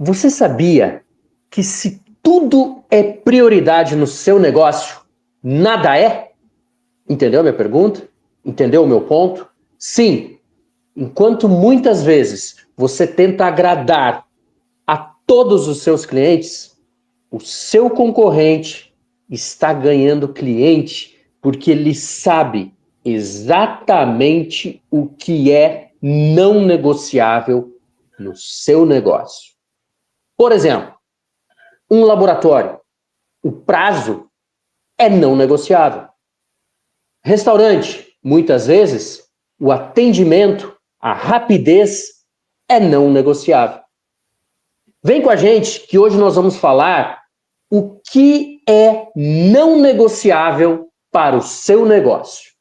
Você sabia que se tudo é prioridade no seu negócio, nada é? Entendeu a minha pergunta? Entendeu o meu ponto? Sim, enquanto muitas vezes você tenta agradar a todos os seus clientes, o seu concorrente está ganhando cliente porque ele sabe exatamente o que é não negociável no seu negócio. Por exemplo, um laboratório. O prazo é não negociável. Restaurante, muitas vezes, o atendimento, a rapidez é não negociável. Vem com a gente que hoje nós vamos falar o que é não negociável para o seu negócio.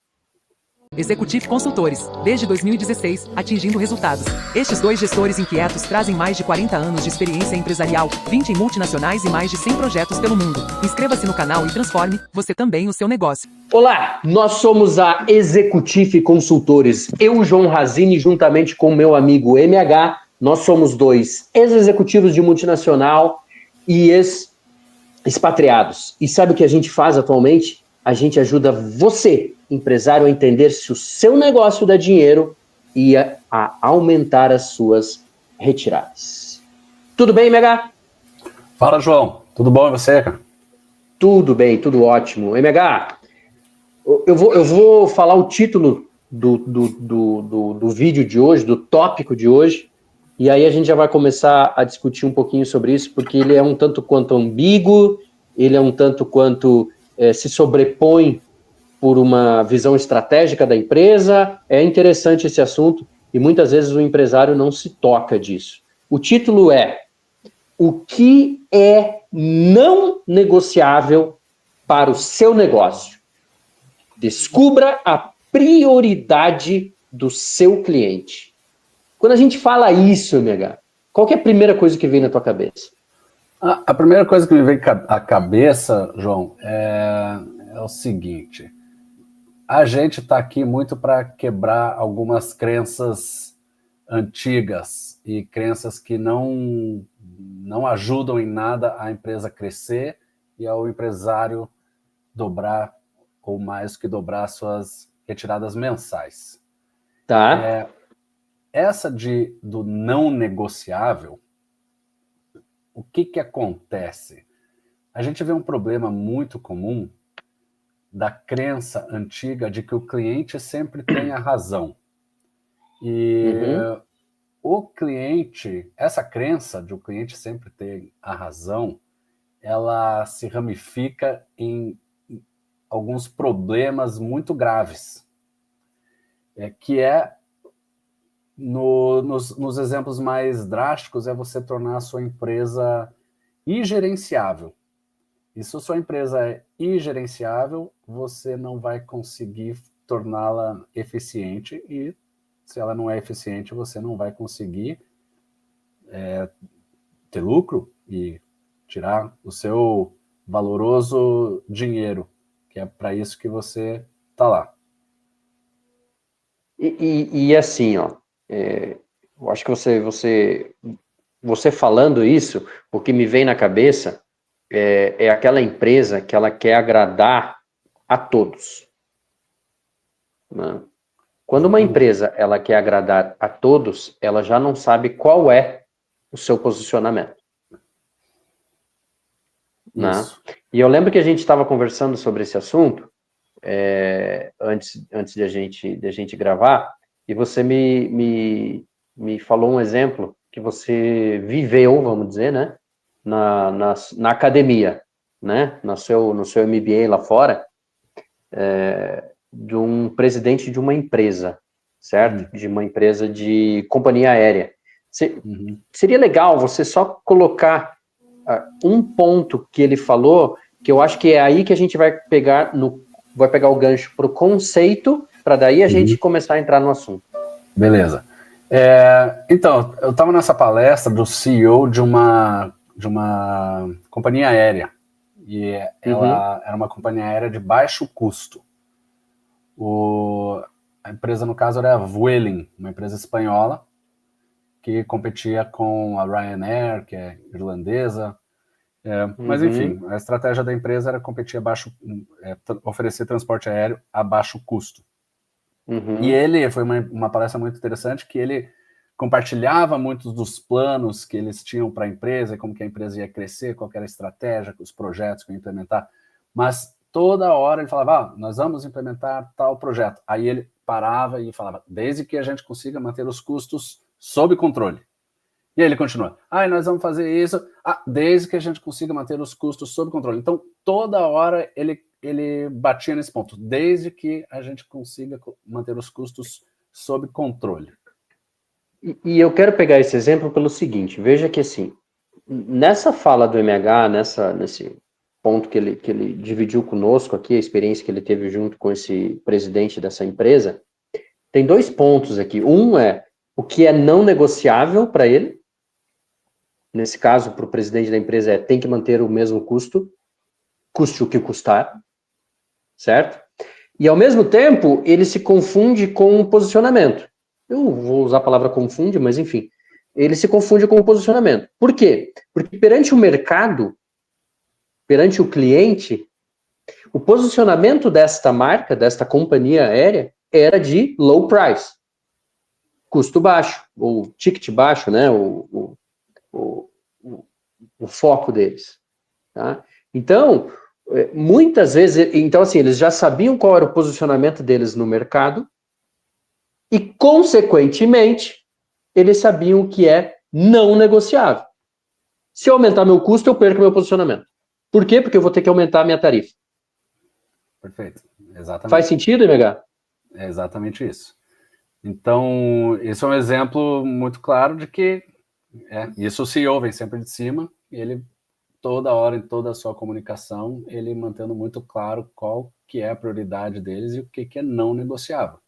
Executive Consultores, desde 2016, atingindo resultados. Estes dois gestores inquietos trazem mais de 40 anos de experiência empresarial, 20 em multinacionais e mais de 100 projetos pelo mundo. Inscreva-se no canal e transforme, você também, o seu negócio. Olá, nós somos a Executive Consultores. Eu, João Razini, juntamente com meu amigo MH, nós somos dois ex-executivos de multinacional e ex-expatriados. E sabe o que a gente faz atualmente? A gente ajuda você, empresário, a entender se o seu negócio dá dinheiro e a aumentar as suas retiradas. Tudo bem, MH? Fala, João. Tudo bom e você, cara? Tudo bem, tudo ótimo. MH, eu vou falar o título do vídeo de hoje, do tópico de hoje, e aí a gente já vai começar a discutir um pouquinho sobre isso, porque ele é um tanto quanto ambíguo, ele é um tanto quanto se sobrepõe por uma visão estratégica da empresa. É interessante esse assunto e muitas vezes o empresário não se toca disso. O título é: o que é não negociável para o seu negócio? Descubra a prioridade do seu cliente. Quando a gente fala isso, MH, qual que é a primeira coisa que vem na tua cabeça? A primeira coisa que me vem à cabeça, João, é o seguinte. A gente está aqui muito para quebrar algumas crenças antigas e crenças que não ajudam em nada a empresa crescer e ao empresário dobrar ou mais que dobrar suas retiradas mensais. Tá. Essa do não negociável, o que acontece? A gente vê um problema muito comum da crença antiga de que o cliente sempre tem a razão. E o cliente, essa crença de o cliente sempre ter a razão, ela se ramifica em alguns problemas muito graves, que nos exemplos mais drásticos, é você tornar a sua empresa ingerenciável. E se a sua empresa é ingerenciável, você não vai conseguir torná-la eficiente, e se ela não é eficiente, você não vai conseguir ter lucro e tirar o seu valoroso dinheiro, que é para isso que você está lá. E assim, ó, eu acho que você falando isso, o que me vem na cabeça é aquela empresa que ela quer agradar a todos, né? Quando uma empresa ela quer agradar a todos, ela já não sabe qual é o seu posicionamento, né? E eu lembro que a gente estava conversando sobre esse assunto antes de a gente gravar, e você me falou um exemplo que você viveu, vamos dizer, né, na academia, né, no seu MBA lá fora, de um presidente de uma empresa, certo? De uma empresa de companhia aérea. Seria legal você só colocar um ponto que ele falou, que eu acho que é aí que a gente vai pegar o gancho para o conceito, para daí a gente começar a entrar no assunto. Beleza. Então, eu estava nessa palestra do CEO de uma companhia aérea, e ela era uma companhia aérea de baixo custo. A empresa, no caso, era a Vueling, uma empresa espanhola, que competia com a Ryanair, que é irlandesa. Mas, enfim, a estratégia da empresa era competir oferecer transporte aéreo a baixo custo. E ele, foi uma palestra muito interessante, que ele compartilhava muitos dos planos que eles tinham para a empresa, como que a empresa ia crescer, qual era a estratégia, os projetos que ia implementar. Mas toda hora ele falava, nós vamos implementar tal projeto. Aí ele parava e falava, desde que a gente consiga manter os custos sob controle. E aí ele continua, nós vamos fazer isso, desde que a gente consiga manter os custos sob controle. Então, toda hora ele batia nesse ponto, desde que a gente consiga manter os custos sob controle. E eu quero pegar esse exemplo pelo seguinte, veja que assim, nessa fala do MH, nesse ponto que ele dividiu conosco aqui, a experiência que ele teve junto com esse presidente dessa empresa, tem 2 pontos aqui. Um é o que é não negociável para ele, nesse caso, para o presidente da empresa, tem que manter o mesmo custo, custe o que custar, certo? E, ao mesmo tempo, ele se confunde com o posicionamento. Eu vou usar a palavra confunde, mas, enfim, ele se confunde com o posicionamento. Por quê? Porque perante o mercado, perante o cliente, o posicionamento desta marca, desta companhia aérea, era de low price, custo baixo, ou ticket baixo, né, o foco deles. Tá? Então, muitas vezes, assim, eles já sabiam qual era o posicionamento deles no mercado e, consequentemente, eles sabiam o que é não negociável. Se eu aumentar meu custo, eu perco meu posicionamento. Por quê? Porque eu vou ter que aumentar a minha tarifa. Perfeito, exatamente. Faz sentido, MH? É exatamente isso. Então, esse é um exemplo muito claro de que isso o CEO vem sempre de cima, e ele, toda hora, em toda a sua comunicação, ele mantendo muito claro qual que é a prioridade deles e o que é não negociável.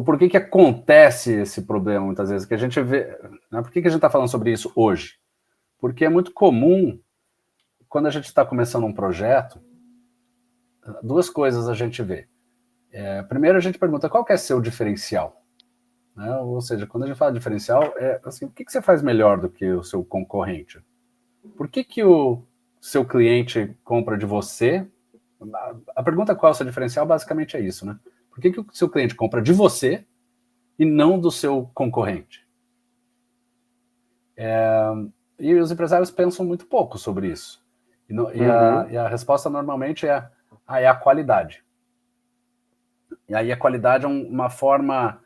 Por que acontece esse problema, muitas vezes, que a gente vê... Né, por que a gente está falando sobre isso hoje? Porque é muito comum, quando a gente está começando um projeto, 2 coisas a gente vê. Primeiro, a gente pergunta qual que é seu diferencial. Né? Ou seja, quando a gente fala de diferencial, assim, o que você faz melhor do que o seu concorrente? Por que o seu cliente compra de você? A pergunta qual é o seu diferencial, basicamente é isso, né? Por que o seu cliente compra de você e não do seu concorrente? E os empresários pensam muito pouco sobre isso. E a resposta normalmente é a qualidade. E aí a qualidade é uma forma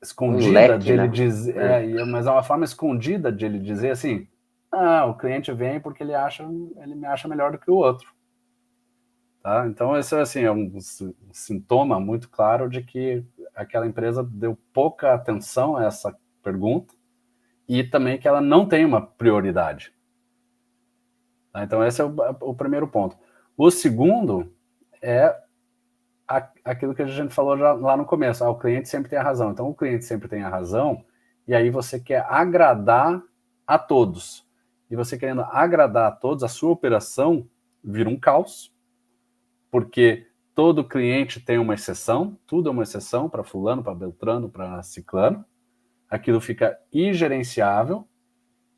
escondida de ele dizer, mas é uma forma escondida de ele dizer assim, o cliente vem porque ele me acha melhor do que o outro. Tá? Então esse assim, é um sintoma muito claro de que aquela empresa deu pouca atenção a essa pergunta e também que ela não tem uma prioridade. Tá? Então esse é o primeiro ponto. O segundo é aquilo que a gente falou lá no começo, o cliente sempre tem a razão. Então, o cliente sempre tem a razão, e aí você quer agradar a todos. E você querendo agradar a todos, a sua operação vira um caos, porque todo cliente tem uma exceção, tudo é uma exceção para fulano, para beltrano, para ciclano. Aquilo fica ingerenciável,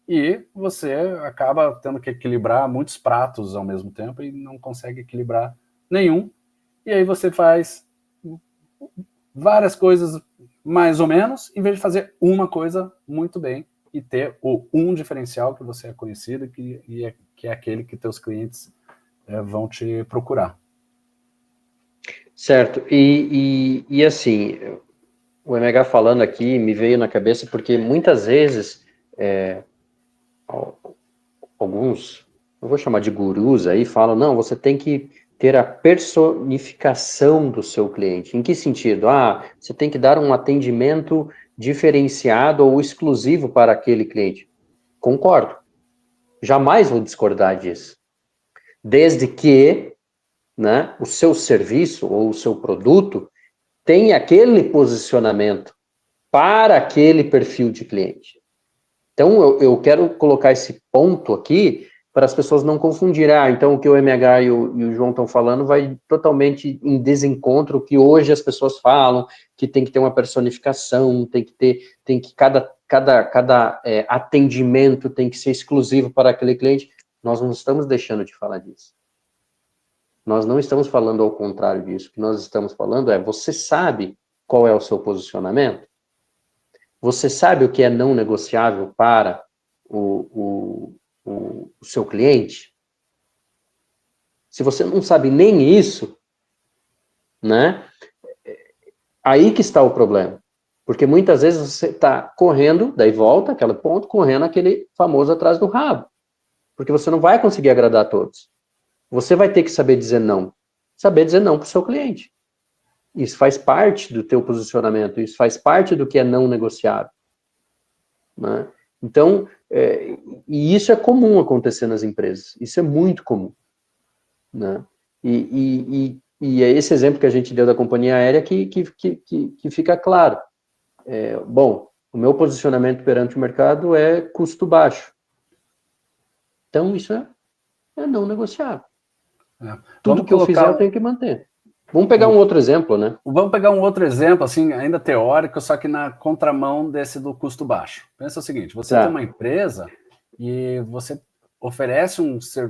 e você acaba tendo que equilibrar muitos pratos ao mesmo tempo, e não consegue equilibrar nenhum. E aí você faz várias coisas mais ou menos, em vez de fazer uma coisa muito bem e ter um diferencial que você é conhecido que é aquele que teus clientes vão te procurar. Certo. E assim, o MH falando aqui me veio na cabeça porque muitas vezes alguns, eu vou chamar de gurus aí, falam, não, você tem que ter a personificação do seu cliente. Em que sentido? Você tem que dar um atendimento diferenciado ou exclusivo para aquele cliente. Concordo. Jamais vou discordar disso. Desde que, né, o seu serviço ou o seu produto tenha aquele posicionamento para aquele perfil de cliente. Então, eu quero colocar esse ponto aqui para as pessoas não confundirem. Então o que o MH e o João estão falando vai totalmente em desencontro o que hoje as pessoas falam, que tem que ter uma personificação, tem que cada atendimento tem que ser exclusivo para aquele cliente. Nós não estamos deixando de falar disso. Nós não estamos falando ao contrário disso. O que nós estamos falando é, você sabe qual é o seu posicionamento? Você sabe o que é não negociável para o seu cliente? Se você não sabe nem isso, né? Aí que está o problema. Porque muitas vezes você está correndo, daí volta aquele ponto, correndo aquele famoso atrás do rabo. Porque você não vai conseguir agradar a todos. Você vai ter que saber dizer não. Saber dizer não para o seu cliente. Isso faz parte do teu posicionamento, isso faz parte do que é não negociável. Né? Então, e isso é comum acontecer nas empresas. Isso é muito comum. Né? E é esse exemplo que a gente deu da companhia aérea que fica claro. Bom, o meu posicionamento perante o mercado é custo baixo. Então, isso é não negociável. Tudo que eu fizer, eu tenho que manter. Vamos pegar um outro exemplo, né? Vamos pegar um outro exemplo, assim, ainda teórico, só que na contramão desse do custo baixo. Pensa o seguinte, você tem uma empresa e você oferece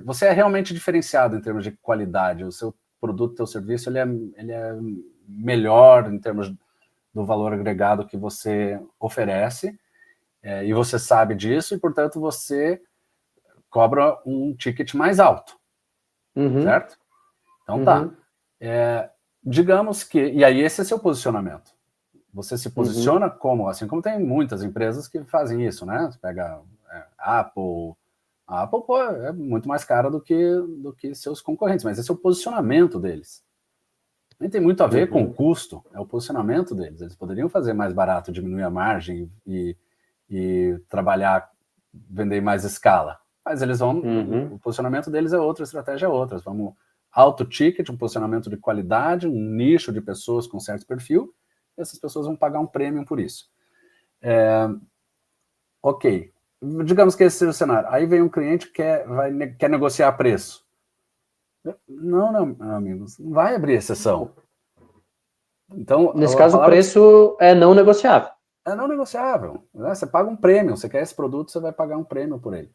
você é realmente diferenciado em termos de qualidade, o seu produto, o seu serviço, ele é melhor em termos do valor agregado que você oferece, e você sabe disso, e, portanto, você cobra um ticket mais alto, certo? Então, tá. Digamos que... E aí, esse é seu posicionamento. Você se posiciona como... Assim como tem muitas empresas que fazem isso, né? Você pega Apple... A Apple, pô, é muito mais cara do que seus concorrentes, mas esse é o posicionamento deles. Nem tem muito a ver com o custo, é o posicionamento deles. Eles poderiam fazer mais barato, diminuir a margem e trabalhar, vender mais escala. Mas eles vão... O posicionamento deles é outra, a estratégia é outra. Vamos alto ticket, um posicionamento de qualidade, um nicho de pessoas com certo perfil, e essas pessoas vão pagar um prêmio por isso. Ok. Digamos que esse seja o cenário. Aí vem um cliente que quer negociar preço. Não, amigos, não vai abrir exceção. Então, nesse caso, o preço é não negociável. É não negociável. Né? Você paga um prêmio. Você quer esse produto, você vai pagar um prêmio por ele.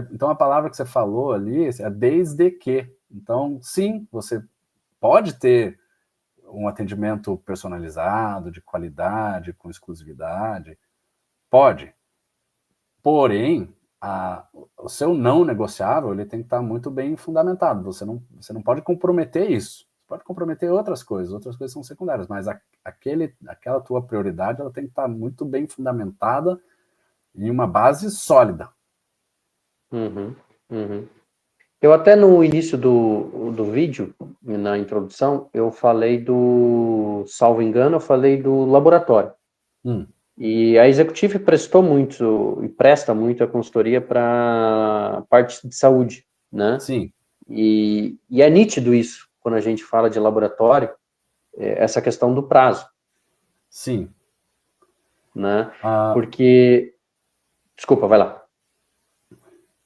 Então, a palavra que você falou ali é desde que. Então, sim, você pode ter um atendimento personalizado, de qualidade, com exclusividade. Pode. Porém, o seu não negociável ele tem que estar muito bem fundamentado. Você não pode comprometer isso. Você pode comprometer outras coisas são secundárias, mas aquela tua prioridade ela tem que estar muito bem fundamentada em uma base sólida. Eu até no início do vídeo, na introdução, eu falei salvo engano, eu falei do laboratório. E a Executive prestou muito e presta muito a consultoria para parte de saúde, né? Sim. E é nítido isso, quando a gente fala de laboratório, essa questão do prazo. Sim. Né? Porque... Desculpa, vai lá.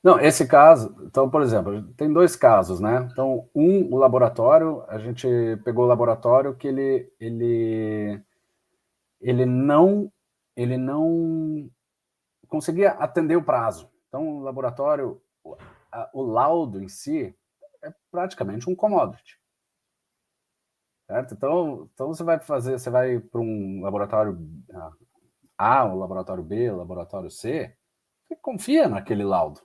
Não, esse caso... Então, por exemplo, tem dois casos, né? Então, o laboratório, a gente pegou o laboratório que ele não conseguia atender o prazo. Então, o laboratório, o laudo em si é praticamente um commodity. Certo? Então você vai para um laboratório A, o laboratório B, o laboratório C, você confia naquele laudo.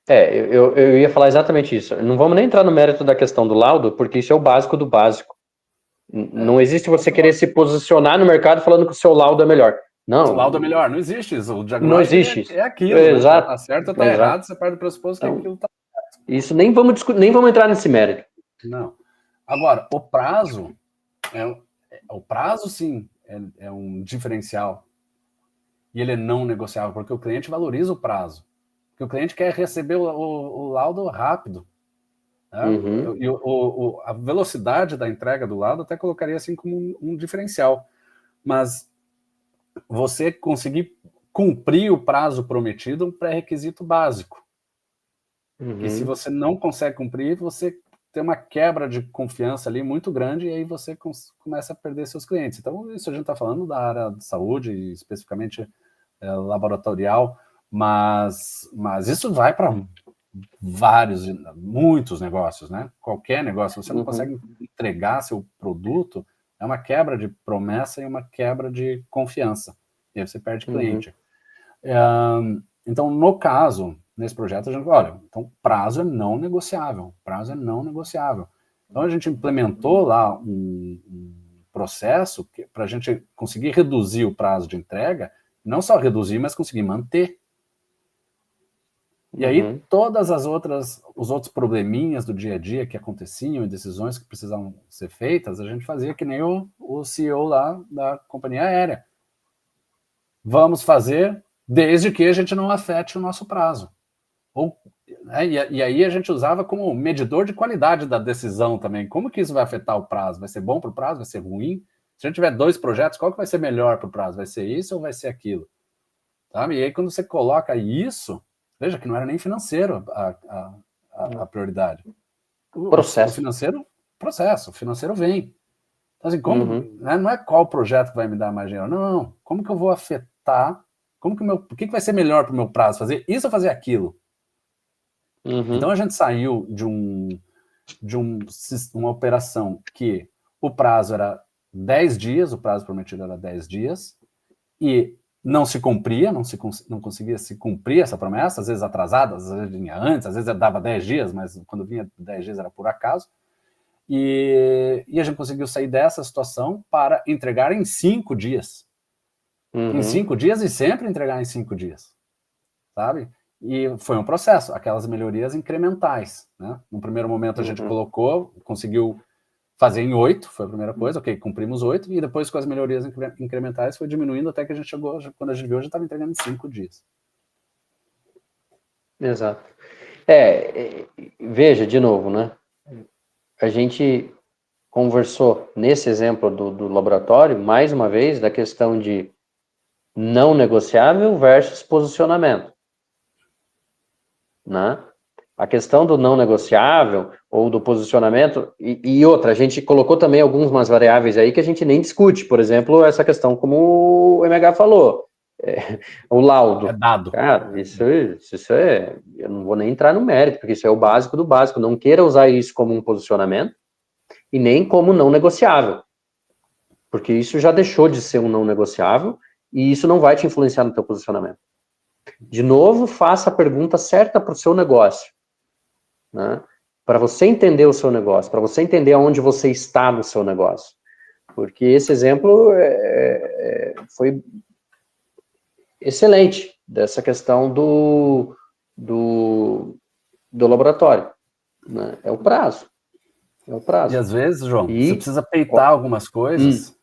Eu ia falar exatamente isso. Não vamos nem entrar no mérito da questão do laudo, porque isso é o básico do básico. Não existe você querer se posicionar no mercado falando que o seu laudo é melhor. Não. O laudo é melhor, não existe isso. O diagnóstico não existe é aquilo. Exato. Né? Tá certo ou tá errado, você parte do pressuposto que aquilo tá certo. Isso nem vamos entrar nesse mérito. Não. Agora, o prazo, sim, é um diferencial. E ele é não negociável, porque o cliente valoriza o prazo. Porque o cliente quer receber o laudo rápido. Né? E a velocidade da entrega do laudo até colocaria assim como um diferencial. Mas você conseguir cumprir o prazo prometido é um pré-requisito básico. E se Uhum. você não consegue cumprir, você tem uma quebra de confiança ali muito grande e aí você começa a perder seus clientes. Então, isso a gente está falando da área de saúde, especificamente laboratorial, mas isso vai para muitos negócios, né? Qualquer negócio, você não consegue entregar seu produto, é uma quebra de promessa e uma quebra de confiança. E aí você perde cliente. Então, no caso, nesse projeto, a gente olha, então prazo é não negociável, prazo é não negociável. Então, a gente implementou lá um processo para a gente conseguir reduzir o prazo de entrega, não só reduzir, mas conseguir manter. E aí, todas os outros probleminhas do dia a dia que aconteciam e decisões que precisavam ser feitas, a gente fazia que nem o CEO lá da companhia aérea. Vamos fazer desde que a gente não afete o nosso prazo. E aí a gente usava como medidor de qualidade da decisão também. Como que isso vai afetar o prazo? Vai ser bom para o prazo? Vai ser ruim? Se a gente tiver 2 projetos, qual que vai ser melhor para o prazo? Vai ser isso ou vai ser aquilo? Sabe? E aí quando você coloca isso, veja que não era nem financeiro a prioridade. O financeiro, processo. O financeiro vem. Então, assim, né, não é qual projeto que vai me dar mais dinheiro. Não. Como que eu vou afetar? O que vai ser melhor para o meu prazo? Fazer isso ou fazer aquilo? Então, a gente saiu de uma operação que o prazo era 10 dias, o prazo prometido era 10 dias, e não se cumpria, não conseguia se cumprir essa promessa, às vezes atrasada, às vezes vinha antes, às vezes dava 10 dias, mas quando vinha 10 dias era por acaso. E a gente conseguiu sair dessa situação para entregar em 5 dias. Em 5 dias e sempre entregar em 5 dias. Sabe? E foi um processo, aquelas melhorias incrementais. Né? No primeiro momento a gente conseguiu fazer em 8, foi a primeira coisa, ok, cumprimos 8, e depois com as melhorias incrementais foi diminuindo até que a gente chegou, quando a gente viu, já estava entregando em 5 dias. Exato. Veja, de novo, né? A gente conversou nesse exemplo do laboratório, mais uma vez, da questão de não negociável versus posicionamento. Né? A questão do não negociável ou do posicionamento, e outra, a gente colocou também algumas variáveis aí que a gente nem discute, por exemplo, essa questão como o MH falou, o laudo. É dado. Cara, isso é, eu não vou nem entrar no mérito, porque isso é o básico do básico, não queira usar isso como um posicionamento e nem como não negociável, porque isso já deixou de ser um não negociável e isso não vai te influenciar no teu posicionamento. De novo, faça a pergunta certa para o seu negócio. Né? Para você entender o seu negócio, para você entender aonde você está no seu negócio. Porque esse exemplo foi excelente, dessa questão do laboratório. Né? É o prazo. E às vezes, João, você precisa peitar algumas coisas,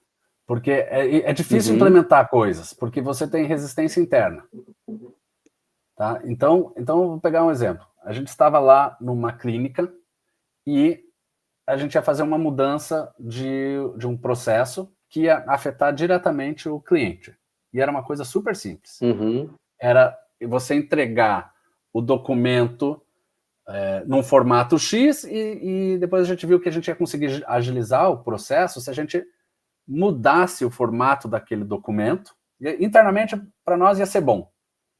porque é difícil implementar coisas, porque você tem resistência interna. Tá? Então, vou pegar um exemplo. A gente estava lá numa clínica e a gente ia fazer uma mudança de um processo que ia afetar diretamente o cliente. E era uma coisa super simples. Era você entregar o documento num formato X e depois a gente viu que a gente ia conseguir agilizar o processo se a gente mudasse o formato daquele documento. E, internamente, para nós ia ser bom.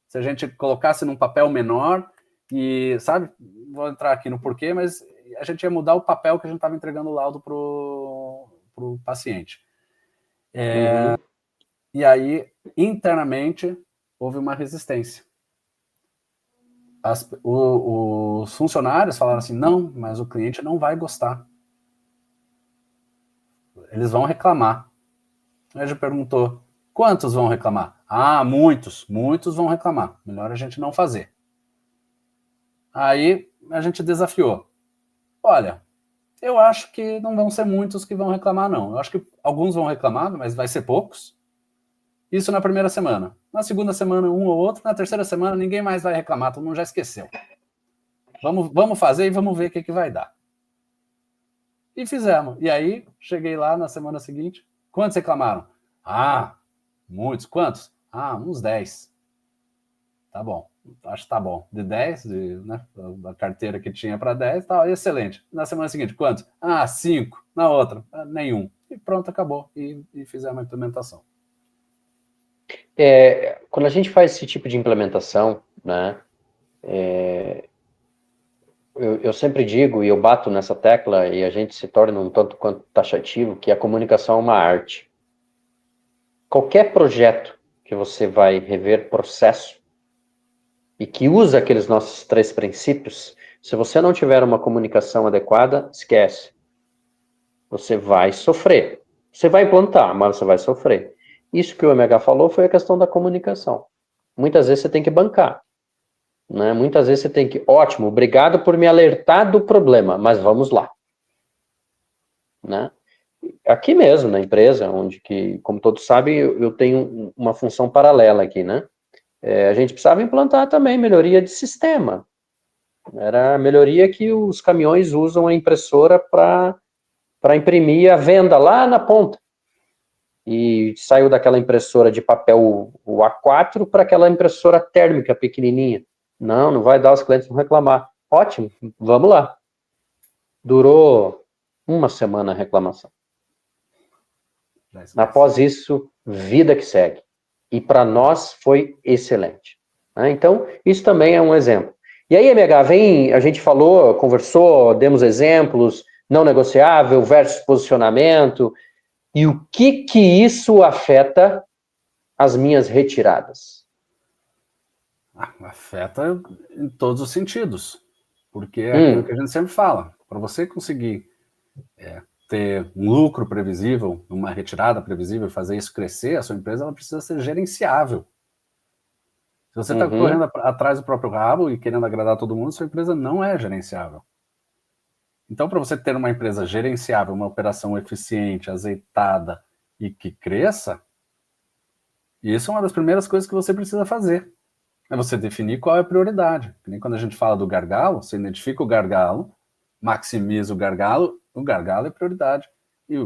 Se a gente colocasse num papel menor e, sabe, vou entrar aqui no porquê, mas a gente ia mudar o papel que a gente estava entregando o laudo para o paciente. E aí, internamente, houve uma resistência. Os funcionários falaram assim, não, mas o cliente não vai gostar. Eles vão reclamar. Aí a gente perguntou, quantos vão reclamar? Ah, muitos vão reclamar. Melhor a gente não fazer. Aí a gente desafiou. Olha, eu acho que não vão ser muitos que vão reclamar, não. Eu acho que alguns vão reclamar, mas vai ser poucos. Isso na primeira semana. Na segunda semana, um ou outro. Na terceira semana, ninguém mais vai reclamar, todo mundo já esqueceu. Vamos fazer e vamos ver o que vai dar. E fizemos. E aí, cheguei lá na semana seguinte. Quantos reclamaram? Ah, muitos. Quantos? Ah, uns 10. Tá bom, acho que tá bom. De 10, né, da carteira que tinha para 10, tá excelente. Na semana seguinte, quantos? 5. Na outra, nenhum. E pronto, acabou. E fizemos a implementação. Quando a gente faz esse tipo de implementação, né, eu sempre digo, e eu bato nessa tecla, e a gente se torna um tanto quanto taxativo, que a comunicação é uma arte. Qualquer projeto que você vai rever processo, e que usa aqueles nossos 3 princípios, se você não tiver uma comunicação adequada, esquece. Você vai sofrer. Você vai implantar, mas você vai sofrer. Isso que o MH falou foi a questão da comunicação. Muitas vezes você tem que bancar. Né? Muitas vezes você tem que, ótimo, obrigado por me alertar do problema, mas vamos lá. Né? Aqui mesmo, na empresa, onde que, como todos sabem, eu tenho uma função paralela aqui, né? A gente precisava implantar também melhoria de sistema. Era a melhoria que os caminhões usam a impressora para imprimir a venda lá na ponta. E saiu daquela impressora de papel o A4 para aquela impressora térmica pequenininha. Não vai dar, os clientes vão reclamar. Ótimo, vamos lá. Durou uma semana a reclamação. Após isso, vida que segue. E para nós foi excelente. Então, isso também é um exemplo. E aí, MH, a gente falou, conversou, demos exemplos, não negociável versus posicionamento, e o que isso afeta as minhas retiradas? Afeta em todos os sentidos, porque é aquilo que a gente sempre fala, para você conseguir ter um lucro previsível, uma retirada previsível, fazer isso crescer, a sua empresa ela precisa ser gerenciável. Se você está correndo atrás do próprio rabo e querendo agradar todo mundo, sua empresa não é gerenciável. Então, para você ter uma empresa gerenciável, uma operação eficiente, azeitada e que cresça, isso é uma das primeiras coisas que você precisa fazer. É você definir qual é a prioridade. Nem quando a gente fala do gargalo, você identifica o gargalo, maximiza o gargalo é prioridade. E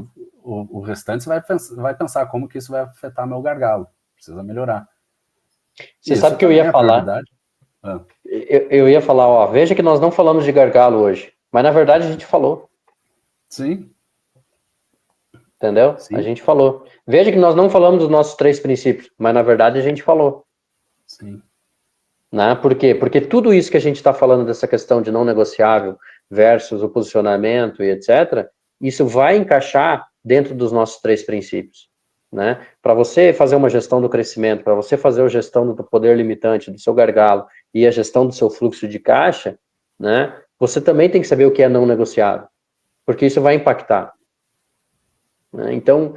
o restante você vai pensar como que isso vai afetar meu gargalo. Precisa melhorar. Você sabe que eu ia falar. Eu ia falar, veja que nós não falamos de gargalo hoje, mas na verdade a gente falou. Sim. Entendeu? Sim. A gente falou. Veja que nós não falamos dos nossos 3 princípios, mas na verdade a gente falou. Sim. Né? Por quê? Porque tudo isso que a gente está falando dessa questão de não negociável versus o posicionamento e etc., isso vai encaixar dentro dos nossos 3 princípios. Né? Para você fazer uma gestão do crescimento, para você fazer a gestão do poder limitante, do seu gargalo e a gestão do seu fluxo de caixa, né? Você também tem que saber o que é não negociável, porque isso vai impactar. Né? Então,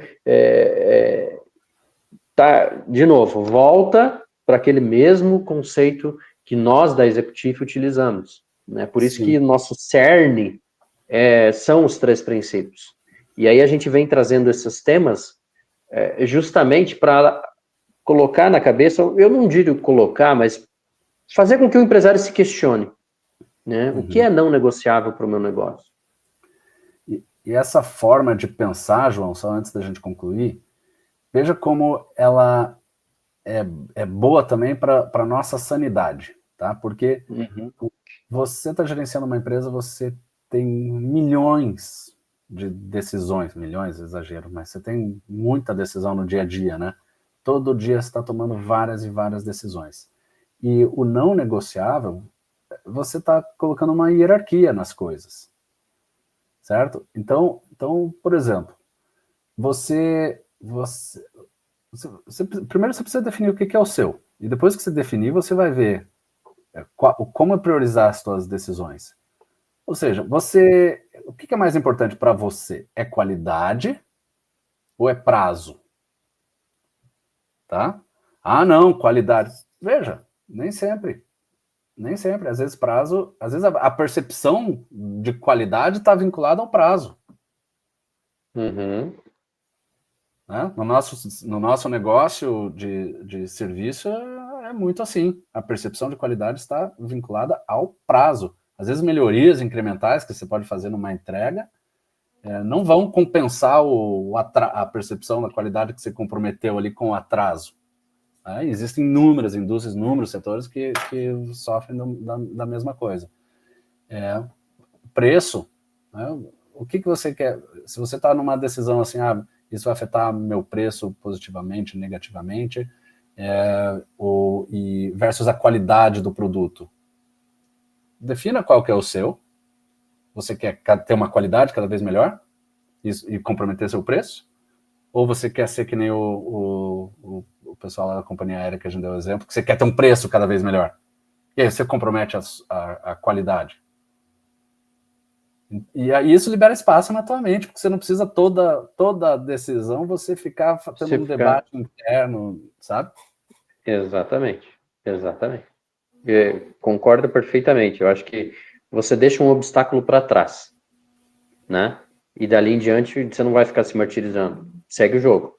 de novo, volta para aquele mesmo conceito que nós da Executive utilizamos. Né? Por isso que o nosso cerne são os 3 princípios. E aí a gente vem trazendo esses temas justamente para colocar na cabeça, eu não digo colocar, mas fazer com que o empresário se questione. Né? O que é não negociável para o meu negócio? E essa forma de pensar, João, só antes da gente concluir, veja como ela é boa também para a nossa sanidade, tá? Porque você está gerenciando uma empresa, você tem milhões de decisões, milhões, exagero, mas você tem muita decisão no dia a dia, né? Todo dia você está tomando várias e várias decisões. E o não negociável, você está colocando uma hierarquia nas coisas, certo? Então, por exemplo, primeiro você precisa definir o que é o seu. E depois que você definir, você vai ver como priorizar as suas decisões. Ou seja, o que é mais importante para você? É qualidade ou é prazo? Tá? Não, qualidade. Veja, nem sempre. Nem sempre. Às vezes a percepção de qualidade está vinculada ao prazo. Uhum. Né? No nosso negócio de serviço é muito assim. A percepção de qualidade está vinculada ao prazo. Às vezes melhorias incrementais que você pode fazer numa entrega não vão compensar a percepção da qualidade que você comprometeu ali com o atraso. Né? Existem inúmeras indústrias, inúmeros setores que sofrem da mesma coisa. Preço, né? O que você quer? Se você está numa decisão assim, isso vai afetar meu preço positivamente, negativamente, versus a qualidade do produto. Defina qual que é o seu. Você quer ter uma qualidade cada vez melhor e comprometer seu preço? Ou você quer ser que nem o pessoal lá da companhia aérea que a gente deu o exemplo, que você quer ter um preço cada vez melhor? E aí você compromete a qualidade. E aí isso libera espaço na tua mente, porque você não precisa toda decisão você ficar tendo um debate interno, sabe? Exatamente. Concordo perfeitamente. Eu acho que você deixa um obstáculo para trás, né? E dali em diante você não vai ficar se martirizando. Segue o jogo.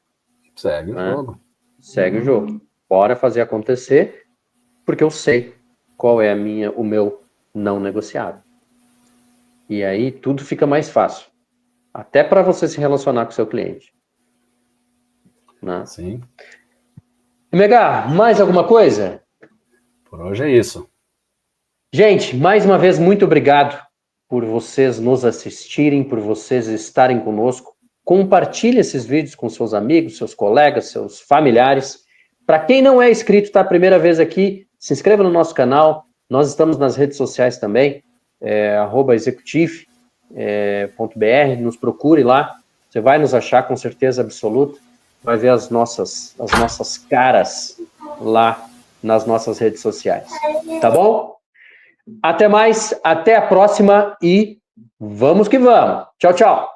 Segue o jogo. Segue o jogo. Bora fazer acontecer, porque eu sei qual é o meu não negociável. E aí tudo fica mais fácil. Até para você se relacionar com o seu cliente. Né? Sim. Mega, mais alguma coisa? Por hoje é isso. Gente, mais uma vez, muito obrigado por vocês nos assistirem, por vocês estarem conosco. Compartilhe esses vídeos com seus amigos, seus colegas, seus familiares. Para quem não é inscrito, está a primeira vez aqui, se inscreva no nosso canal. Nós estamos nas redes sociais também, @executive.br, nos procure lá. Você vai nos achar com certeza absoluta. Vai ver as nossas caras lá nas nossas redes sociais. Tá bom? Até mais, até a próxima e vamos que vamos. Tchau, tchau.